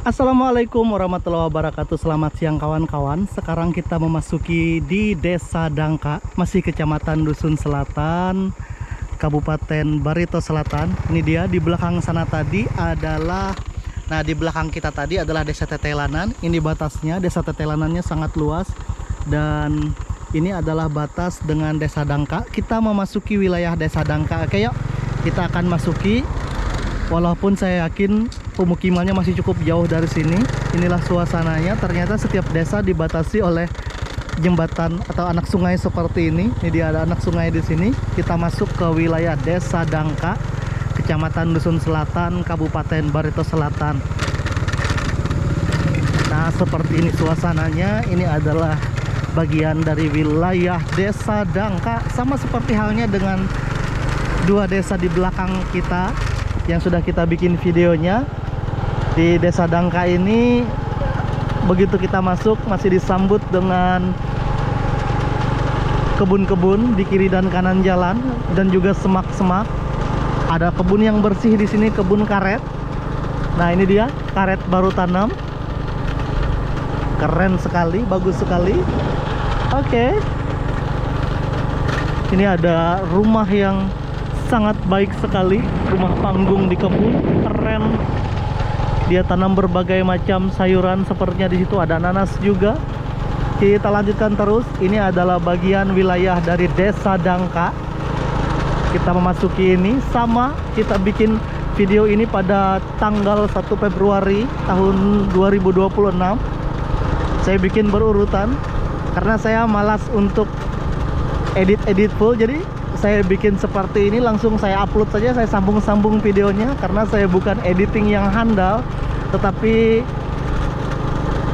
Assalamualaikum warahmatullahi wabarakatuh. Selamat siang kawan-kawan. Sekarang kita memasuki di Desa Dangka, masih Kecamatan Dusun Selatan, Kabupaten Barito Selatan. Ini dia di belakang sana tadi adalah, nah di belakang kita tadi adalah Desa Tetelanan. Ini batasnya, Desa Tetelanannya sangat luas dan ini adalah batas dengan Desa Dangka. Kita memasuki wilayah Desa Dangka. Oke, yuk kita akan masuki. Walaupun saya yakin pemukimannya masih cukup jauh dari sini. Inilah suasananya. Ternyata setiap desa dibatasi oleh jembatan atau anak sungai seperti ini. Ini dia ada anak sungai di sini. Kita masuk ke wilayah Desa Dangka, Kecamatan Dusun Selatan, Kabupaten Barito Selatan. Nah, seperti ini suasananya. Ini adalah bagian dari wilayah Desa Dangka, sama seperti halnya dengan dua desa di belakang kita yang sudah kita bikin videonya. Di Desa Dangka ini begitu kita masuk masih disambut dengan kebun-kebun di kiri dan kanan jalan dan juga semak-semak. Ada kebun yang bersih di sini, kebun karet. Nah, ini dia karet baru tanam. Keren sekali, bagus sekali. Oke. Ini ada rumah yang sangat baik sekali, rumah panggung di kebun, keren. Dia tanam berbagai macam sayuran, sepertinya di situ ada nanas juga. Kita lanjutkan terus. Ini adalah bagian wilayah dari Desa Dangka. Kita memasuki ini, sama kita bikin video ini pada tanggal 1 Februari tahun 2026. Saya bikin berurutan karena saya malas untuk edit full, jadi saya bikin seperti ini, langsung saya upload saja, saya sambung-sambung videonya karena saya bukan editing yang handal, tetapi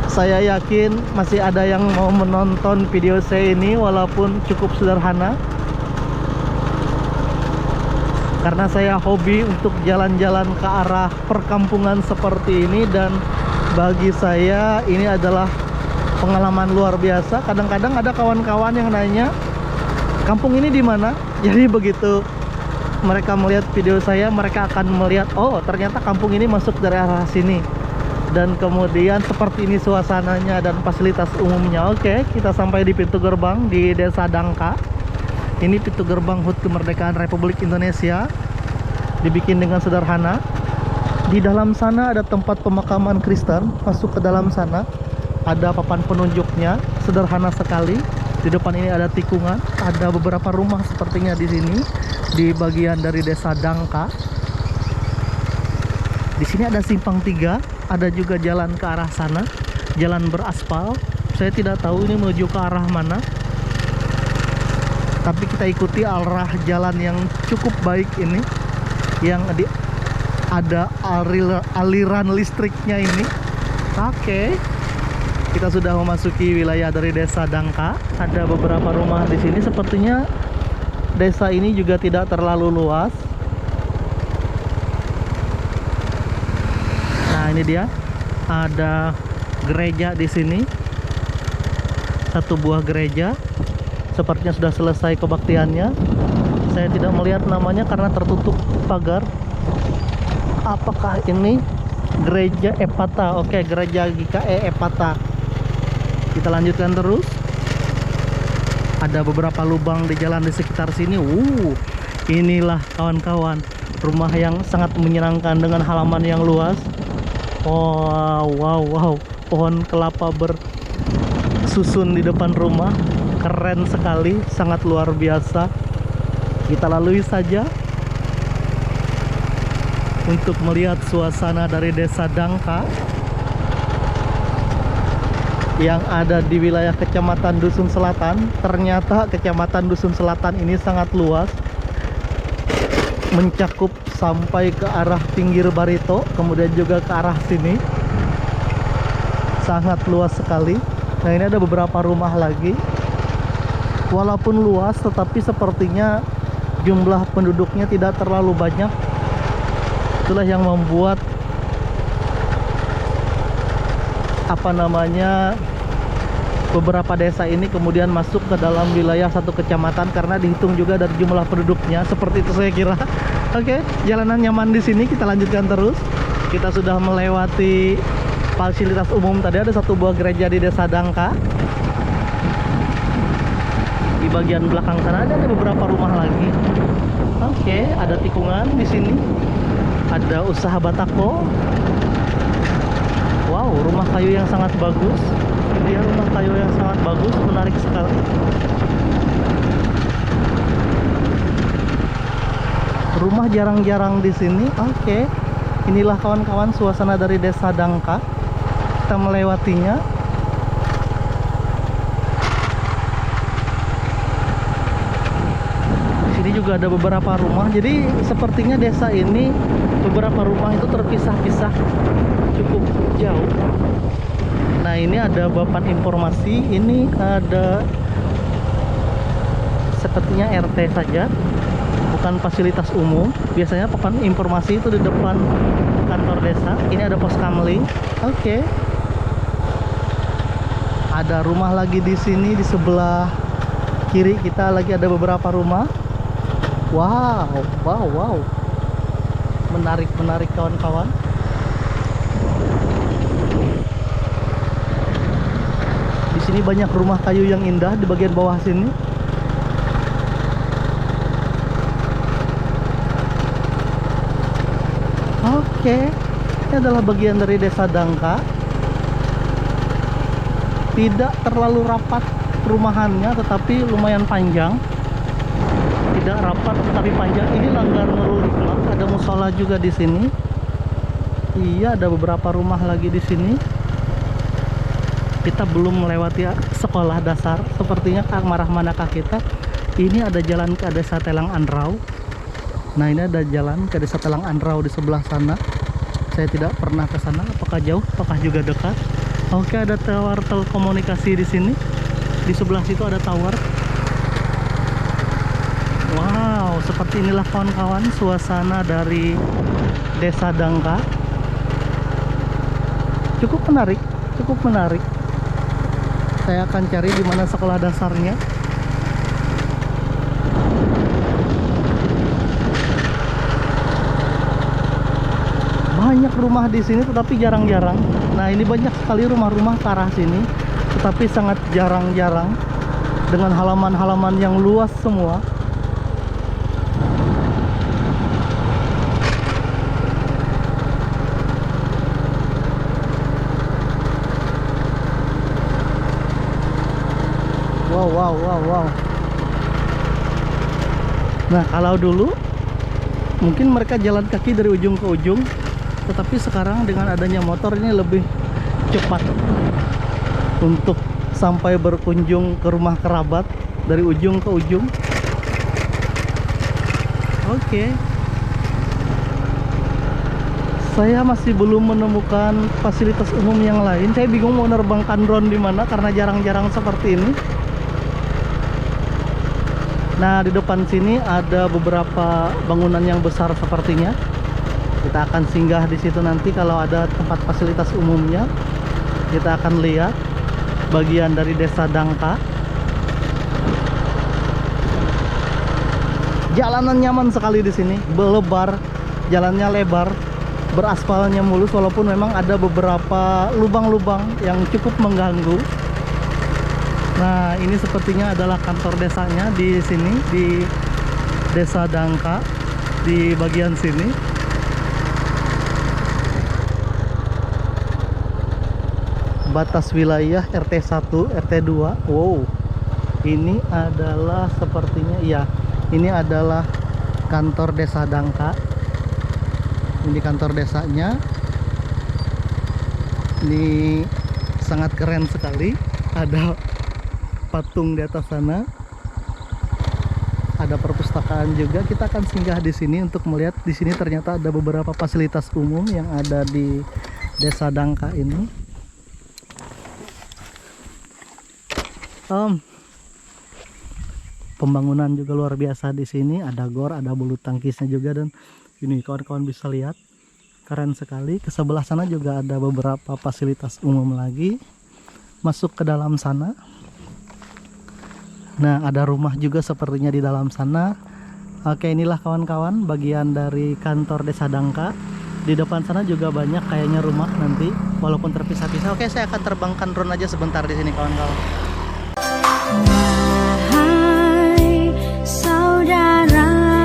saya yakin masih ada yang mau menonton video saya ini walaupun cukup sederhana. Karena saya hobi untuk jalan-jalan ke arah perkampungan seperti ini, dan bagi saya ini adalah pengalaman luar biasa. Kadang-kadang ada kawan-kawan yang nanya, kampung ini di mana? Jadi begitu mereka melihat video saya, mereka akan melihat, oh ternyata kampung ini masuk dari arah sini. Dan kemudian seperti ini suasananya dan fasilitas umumnya. Oke, kita sampai di pintu gerbang di Desa Dangka. Ini pintu gerbang HUT Kemerdekaan Republik Indonesia. Dibikin dengan sederhana. Di dalam sana ada tempat pemakaman Kristen. Masuk ke dalam sana, ada papan penunjuknya, sederhana sekali. Di depan ini ada tikungan, ada beberapa rumah sepertinya di sini di bagian dari Desa Dangka. Di sini ada simpang 3, ada juga jalan ke arah sana, jalan beraspal. Saya tidak tahu ini menuju ke arah mana. Tapi kita ikuti arah jalan yang cukup baik ini, yang ada aliran listriknya ini. Oke. Kita sudah memasuki wilayah dari Desa Dangka. Ada beberapa rumah di sini. Sepertinya desa ini juga tidak terlalu luas. Nah, ini dia. Ada gereja di sini. Satu buah gereja. Sepertinya sudah selesai kebaktiannya. Saya tidak melihat namanya karena tertutup pagar. Apakah ini Gereja Epata? Oke, Gereja GKE Epata. Kita lanjutkan terus. Ada beberapa lubang di jalan di sekitar sini. Inilah kawan-kawan, rumah yang sangat menyenangkan dengan halaman yang luas. Wow. Pohon kelapa bersusun di depan rumah. Keren sekali, sangat luar biasa. Kita lalui saja untuk melihat suasana dari Desa Dangka yang ada di wilayah Kecamatan Dusun Selatan. Ternyata Kecamatan Dusun Selatan ini sangat luas, mencakup sampai ke arah pinggir Barito, kemudian juga ke arah sini. Sangat luas sekali. Nah, ini ada beberapa rumah lagi. Walaupun luas, tetapi sepertinya jumlah penduduknya tidak terlalu banyak. Itulah yang membuat beberapa desa ini kemudian masuk ke dalam wilayah satu kecamatan karena dihitung juga dari jumlah penduduknya. Seperti itu saya kira. Oke, jalanan nyaman di sini. Kita lanjutkan terus. Kita sudah melewati fasilitas umum tadi, ada satu buah gereja di Desa Dangka. Di bagian belakang sana ada beberapa rumah lagi. Oke, ada tikungan di sini. Ada usaha batako. Wow, rumah kayu yang sangat bagus. Ini dia rumah kayu yang sangat bagus, menarik sekali. Rumah jarang-jarang di sini. Oke. Inilah kawan-kawan suasana dari Desa Dangka. Kita melewatinya. Ini juga ada beberapa rumah, jadi sepertinya desa ini beberapa rumah itu terpisah-pisah cukup jauh. Nah, ini ada papan informasi. Ini ada sepertinya RT saja, bukan fasilitas umum. Biasanya papan informasi itu di depan kantor desa. Ini ada pos kamling. Oke. Ada rumah lagi di sini, di sebelah kiri kita lagi ada beberapa rumah. Wow, wow, wow. Menarik kawan-kawan. Di sini banyak rumah kayu yang indah di bagian bawah sini. Oke, ini adalah bagian dari Desa Dangka. Tidak terlalu rapat perumahannya, tetapi lumayan panjang. Tidak rapat tapi panjang. Ini Langgar Nurul Hikmah. Ada musola juga di sini. Iya, ada beberapa rumah lagi di sini. Kita belum melewati sekolah dasar. Sepertinya Kang Marah manakah kita? Ini ada jalan ke Desa Telang Anrau. Nah, ini ada jalan ke Desa Telang Anrau di sebelah sana. Saya tidak pernah ke sana. Apakah jauh? Apakah juga dekat? Oke, ada tower telekomunikasi di sini. Di sebelah situ ada tower. Wow, seperti inilah kawan-kawan suasana dari Desa Dangka. Cukup menarik, cukup menarik. Saya akan cari di mana sekolah dasarnya. Banyak rumah di sini tetapi jarang-jarang. Nah, ini banyak sekali rumah-rumah ke arah sini, tetapi sangat jarang-jarang dengan halaman-halaman yang luas semua. Wow. Nah, kalau dulu mungkin mereka jalan kaki dari ujung ke ujung, tetapi sekarang dengan adanya motor ini lebih cepat untuk sampai berkunjung ke rumah kerabat dari ujung ke ujung. Oke. Saya masih belum menemukan fasilitas umum yang lain. Saya bingung mau nerbangkan drone di mana karena jarang-jarang seperti ini. Nah, di depan sini ada beberapa bangunan yang besar sepertinya. Kita akan singgah di situ nanti kalau ada tempat fasilitas umumnya. Kita akan lihat bagian dari Desa Dangka. Jalanan nyaman sekali di sini, berlebar, jalannya lebar, beraspalnya mulus, walaupun memang ada beberapa lubang-lubang yang cukup mengganggu. Nah, ini sepertinya adalah kantor desanya di sini, di Desa Dangka, di bagian sini. Batas wilayah RT 1, RT 2. Wow. Ini adalah sepertinya, iya, ini adalah kantor Desa Dangka. Ini kantor desanya. Ini sangat keren sekali. Ada patung di atas sana. Ada perpustakaan juga. Kita akan singgah di sini untuk melihat di sini ternyata ada beberapa fasilitas umum yang ada di Desa Dangka ini. Pembangunan juga luar biasa di sini. Ada gor, ada bulu tangkisnya juga, dan ini kawan-kawan bisa lihat keren sekali. Ke sebelah sana juga ada beberapa fasilitas umum lagi. Masuk ke dalam sana. Nah, ada rumah juga sepertinya di dalam sana. Oke, inilah kawan-kawan bagian dari kantor Desa Dangka. Di depan sana juga banyak kayaknya rumah nanti, walaupun terpisah-pisah. Oke, saya akan terbangkan drone aja sebentar di sini, kawan-kawan. Wahai saudaraku,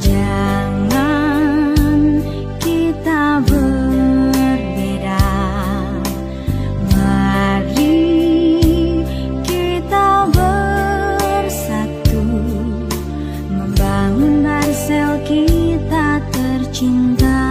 jangan kita berbeda. Mari kita bersatu, membangun Barsel kita tercinta.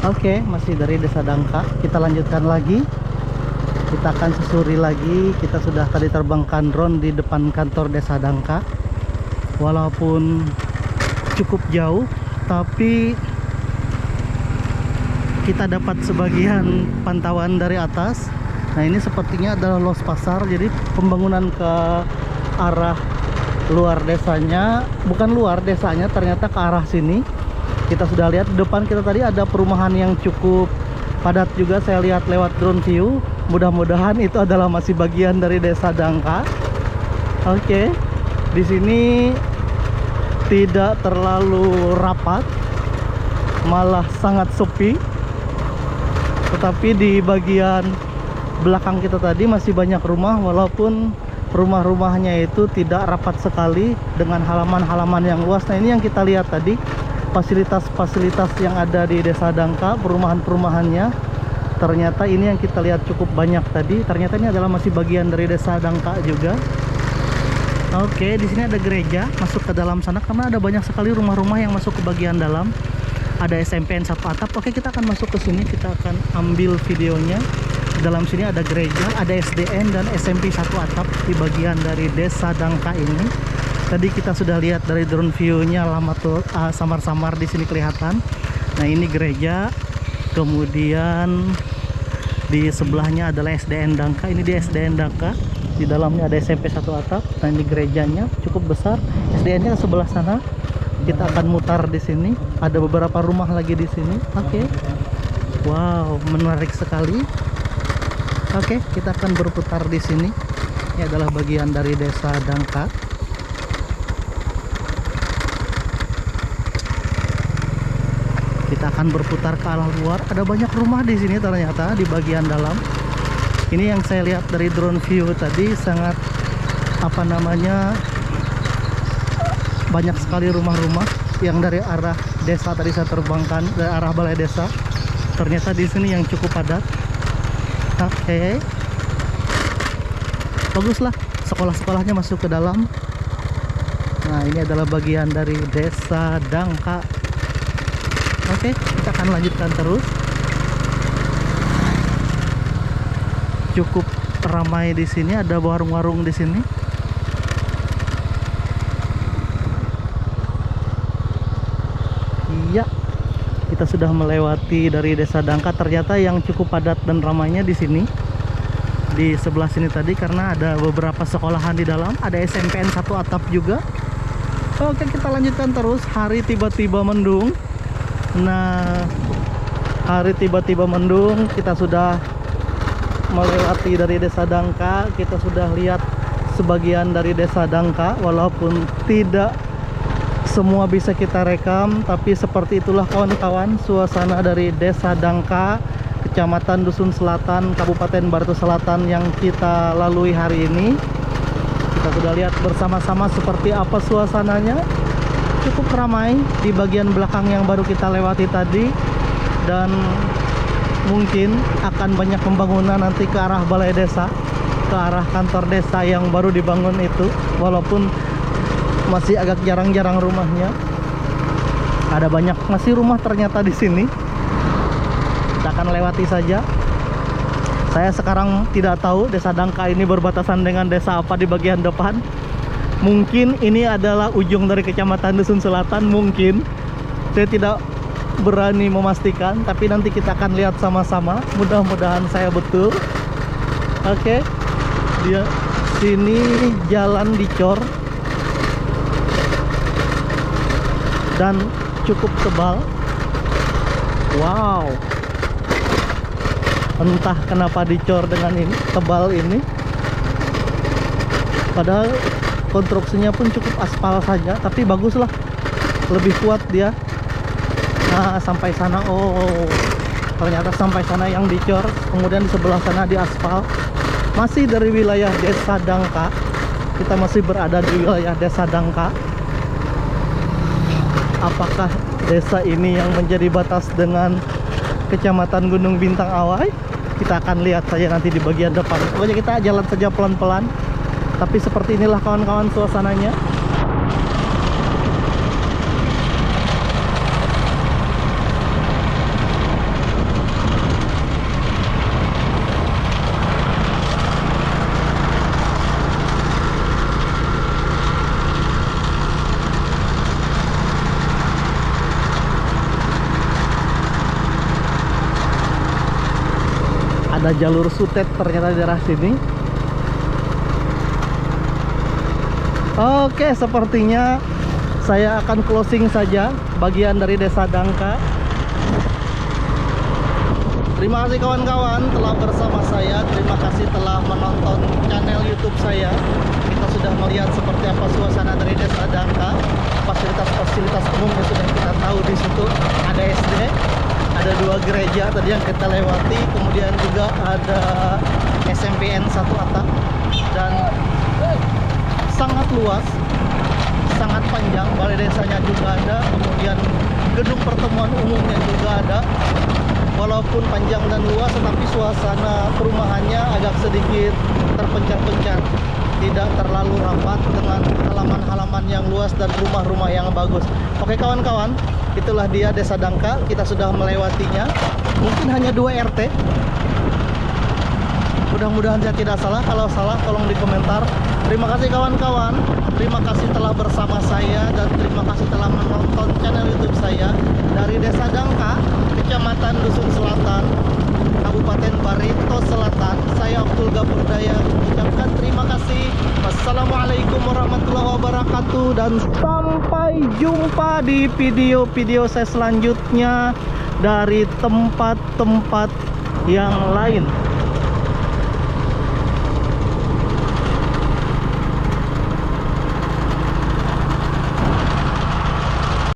Oke, masih dari Desa Dangka. Kita lanjutkan lagi. Kita akan susuri lagi. Kita sudah tadi terbangkan drone di depan kantor Desa Dangka. Walaupun cukup jauh, tapi kita dapat sebagian pantauan dari atas. Nah, ini sepertinya adalah los pasar. Jadi pembangunan ke arah luar desanya, bukan luar desanya, ternyata ke arah sini. Kita sudah lihat di depan kita tadi ada perumahan yang cukup padat juga, saya lihat lewat drone view. Mudah-mudahan itu adalah masih bagian dari Desa Dangka. Oke, di sini tidak terlalu rapat, malah sangat sepi. Tetapi di bagian belakang kita tadi masih banyak rumah, walaupun rumah-rumahnya itu tidak rapat sekali dengan halaman-halaman yang luas. Nah, ini yang kita lihat tadi, fasilitas-fasilitas yang ada di Desa Dangka, perumahan-perumahannya. Ternyata ini yang kita lihat cukup banyak tadi. Ternyata ini adalah masih bagian dari Desa Dangka juga. Oke, di sini ada gereja. Masuk ke dalam sana karena ada banyak sekali rumah-rumah yang masuk ke bagian dalam. Ada SMPN satu atap. Oke, kita akan masuk ke sini. Kita akan ambil videonya. Di dalam sini ada gereja, ada SDN dan SMP satu atap di bagian dari Desa Dangka ini. Tadi kita sudah lihat dari drone view-nya, lama tuh samar-samar di sini kelihatan. Nah, ini gereja. Kemudian di sebelahnya adalah SDN Dangka. Ini di SDN Dangka. Di dalamnya ada SMP satu atap. Nah, ini gerejanya cukup besar. SDN-nya sebelah sana. Kita akan mutar di sini. Ada beberapa rumah lagi di sini. Oke. Wow, menarik sekali. Oke, kita akan berputar di sini. Ini adalah bagian dari Desa Dangka. Kita akan berputar ke arah luar. Ada banyak rumah di sini ternyata di bagian dalam. Ini yang saya lihat dari drone view tadi, sangat apa namanya, banyak sekali rumah-rumah yang dari arah desa tadi saya terbangkan, dari arah balai desa. Ternyata di sini yang cukup padat. Oke. Baguslah, sekolah-sekolahnya masuk ke dalam. Nah, ini adalah bagian dari Desa Dangka. Oke, kita akan lanjutkan terus. Cukup ramai di sini, ada warung-warung di sini. Iya, kita sudah melewati dari Desa Dangka. Ternyata yang cukup padat dan ramainya di sini, di sebelah sini tadi, karena ada beberapa sekolahan di dalam. Ada SMPN 1 atap juga. Oke, kita lanjutkan terus. Hari tiba-tiba mendung. Nah, hari tiba-tiba mendung. Kita sudah melewati dari Desa Dangka. Kita sudah lihat sebagian dari Desa Dangka, walaupun tidak semua bisa kita rekam, tapi seperti itulah kawan-kawan suasana dari Desa Dangka, Kecamatan Dusun Selatan, Kabupaten Barito Selatan yang kita lalui hari ini. Kita sudah lihat bersama-sama seperti apa suasananya. Cukup ramai di bagian belakang yang baru kita lewati tadi, dan mungkin akan banyak pembangunan nanti ke arah balai desa, ke arah kantor desa yang baru dibangun itu, walaupun masih agak jarang-jarang rumahnya. Ada banyak masih rumah ternyata di sini. Kita akan lewati saja. Saya sekarang tidak tahu Desa Dangka ini berbatasan dengan desa apa di bagian depan. Mungkin ini adalah ujung dari Kecamatan Dusun Selatan, mungkin. Saya tidak berani memastikan, tapi nanti kita akan lihat sama-sama. Mudah-mudahan saya betul. Oke. Dia sini jalan dicor dan cukup tebal. Wow. Entah kenapa dicor dengan ini, tebal ini. Padahal konstruksinya pun cukup aspal saja, tapi baguslah, lebih kuat dia. Nah, sampai sana, oh ternyata sampai sana yang dicor, kemudian di sebelah sana di aspal. Masih dari wilayah Desa Dangka. Kita masih berada di wilayah Desa Dangka. Apakah desa ini yang menjadi batas dengan Kecamatan Gunung Bintang Awai? Kita akan lihat saja nanti di bagian depan. Pokoknya kita jalan saja pelan-pelan. Tapi seperti inilah kawan-kawan suasananya. Ada jalur sutet ternyata di daerah sini. Oke, sepertinya saya akan closing saja bagian dari Desa Dangka. Terima kasih kawan-kawan telah bersama saya. Terima kasih telah menonton channel YouTube saya. Kita sudah melihat seperti apa suasana dari Desa Dangka. Fasilitas-fasilitas umum yang sudah kita tahu di situ. Ada SD, ada 2 gereja tadi yang kita lewati, kemudian juga ada SMPN 1 atap, dan sangat luas, sangat panjang. Balai desanya juga ada, kemudian gedung pertemuan umumnya juga ada. Walaupun panjang dan luas, tetapi suasana perumahannya agak sedikit terpencar-pencar, tidak terlalu rapat dengan halaman-halaman yang luas dan rumah-rumah yang bagus. Oke kawan-kawan, itulah dia Desa Dangka. Kita sudah melewatinya. Mungkin hanya 2 RT. Mudah-mudahan saya tidak salah. Kalau salah tolong di komentar. Terima kasih kawan-kawan. Terima kasih telah bersama saya, dan terima kasih telah menonton channel YouTube saya dari Desa Dangka, Kecamatan Dusun Selatan, Kabupaten Barito Selatan. Saya Abdul Ghafur Dayak ucapkan terima kasih. Wassalamualaikum warahmatullahi wabarakatuh, dan sampai jumpa di video-video saya selanjutnya dari tempat-tempat yang lain.